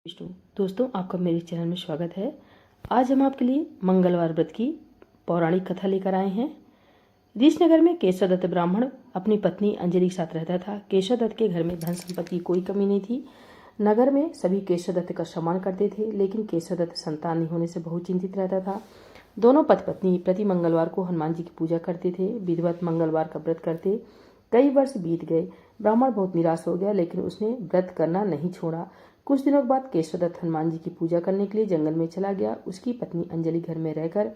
विष्णु। दोस्तों, आपका मेरे चैनल में स्वागत है। आज हम आपके लिए मंगलवार व्रत की पौराणिक कथा लेकर आए हैं। ऋषनगर में केशवदत्त ब्राह्मण अपनी पत्नी अंजलि के साथ रहता था। केशवदत्त के घर में धन संपत्ति की कोई कमी नहीं थी। नगर में सभी केशवदत्त का सम्मान करते थे, लेकिन केशवदत्त संतान नहीं होने से बहुत चिंतित रहता था। दोनों पति पत्नी प्रति मंगलवार को हनुमान जी की पूजा करते थे। विधिवत मंगलवार का व्रत करते। कई वर्ष बीत गए। ब्राह्मण बहुत निराश हो गया, लेकिन उसने व्रत करना नहीं छोड़ा। कुछ दिनों के बाद केशवदत्त हनुमान जी की पूजा करने के लिए जंगल में चला गया। उसकी पत्नी अंजलि घर में रहकर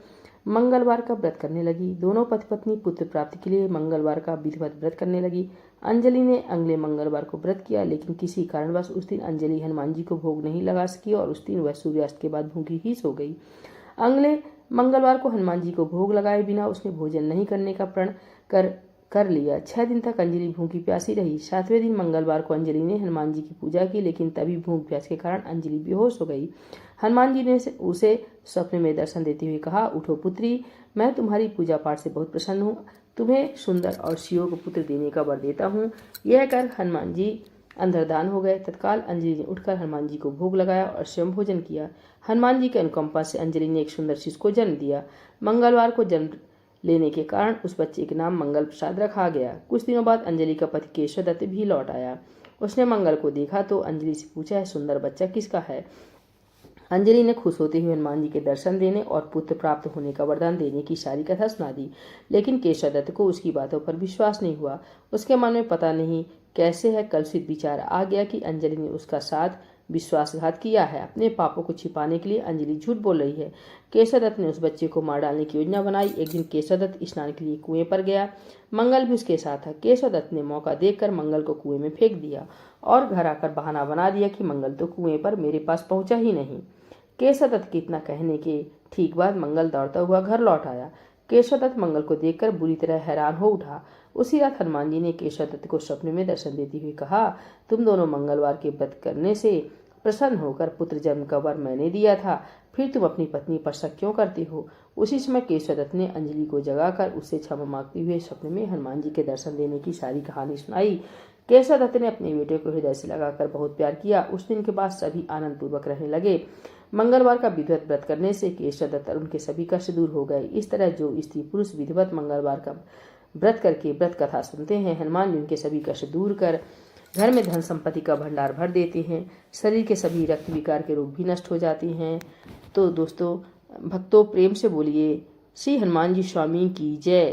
मंगलवार का व्रत करने लगी। दोनों पति पत्नी पुत्र प्राप्ति के लिए मंगलवार का विधिवत व्रत करने लगी। अंजलि ने अगले मंगलवार को व्रत किया, लेकिन किसी कारणवश उस दिन अंजलि हनुमान जी को भोग नहीं लगा सकी और उस दिन वह सूर्यास्त के बाद भूखी ही सो गई। अगले मंगलवार को हनुमान जी को भोग लगाए बिना उसने भोजन नहीं करने का प्रण कर लिया। 6 दिन तक अंजलि भूखी प्यासी रही। 7वें दिन मंगलवार को अंजलि ने हनुमान जी की पूजा की, लेकिन तभी भूख प्यास के कारण अंजलि बेहोश हो गई। हनुमान जी ने उसे स्वप्न में दर्शन देते हुए कहा, उठो पुत्री, मैं तुम्हारी पूजा पाठ से बहुत प्रसन्न हूँ। तुम्हें सुंदर और शिव को पुत्र देने का वर देता हूँ। यह कर हनुमान जी अंतर्धान हो गए। तत्काल अंजलि ने उठकर हनुमान जी को भोग लगाया और स्वयं भोजन किया। हनुमान जी के अनुकंपा से अंजलि ने एक सुंदर शिशु को जन्म दिया। मंगलवार को जन्म लेने के कारण उस बच्चे के नाम मंगल प्रसाद रखा गया। कुछ दिनों बाद अंजलि का पति केशवदत्त भी लौट आया। उसने मंगल को देखा तो अंजलि से पूछा, यह सुंदर बच्चा किसका है? अंजलि ने खुश होते हुए हनुमान जी के दर्शन देने और पुत्र प्राप्त होने का वरदान देने की सारी कथा सुना दी, लेकिन केशवदत्त को उसकी बातों पर विश्वास नहीं हुआ। उसके मन में पता नहीं कैसे है कलुषित विचार आ गया कि अंजलि ने उसका साथ विश्वासघात किया है। अपने पापों को छिपाने के लिए अंजलि झूठ बोल रही है। केशवदत्त ने उस बच्चे को मार डालने की योजना बनाई। एक दिन केशवदत्त स्नान के लिए कुएं पर गया। मंगल भी उसके साथ था। केशवदत्त ने मौका देखकर मंगल को कुएं में फेंक दिया और घर आकर बहाना बना दिया कि मंगल तो कुएं पर मेरे पास पहुंचा ही नहीं। केशवदत्त के इतना कहने के ठीक बाद मंगल दौड़ता हुआ घर लौट आया। केशवदत्त मंगल को देखकर बुरी तरह हैरान हो उठा। उसी रात हनुमान जी ने केशवदत्त को सपने में दर्शन देते हुए कहा, तुम दोनों मंगलवार के व्रत करने से प्रसन्न होकर पुत्र जन्म का वर मैंने दिया था, फिर तुम अपनी पत्नी पर शक क्यों करते हो? उसी समय केशवदत्त ने अंजलि को जगाकर उससे क्षमा मांगते हुए सपने में हनुमान जी के दर्शन देने की सारी कहानी सुनाई। केशवदत्त ने अपने बेटे को हृदय से लगाकर बहुत प्यार किया। उस दिन के बाद सभी आनंद पूर्वक रहने लगे। मंगलवार का विधिवत व्रत करने से केशवदत्त और उनके सभी कष्ट दूर हो गए। इस तरह जो स्त्री पुरुष विधिवत मंगलवार का व्रत करके व्रत कथा सुनते हैं, हनुमान जी उनके सभी कष्ट दूर कर घर में धन संपत्ति का भंडार भर देते हैं। शरीर के सभी रक्त विकार के रोग भी नष्ट हो जाते हैं। तो दोस्तों, भक्तों, प्रेम से बोलिए श्री हनुमान जी स्वामी की जय।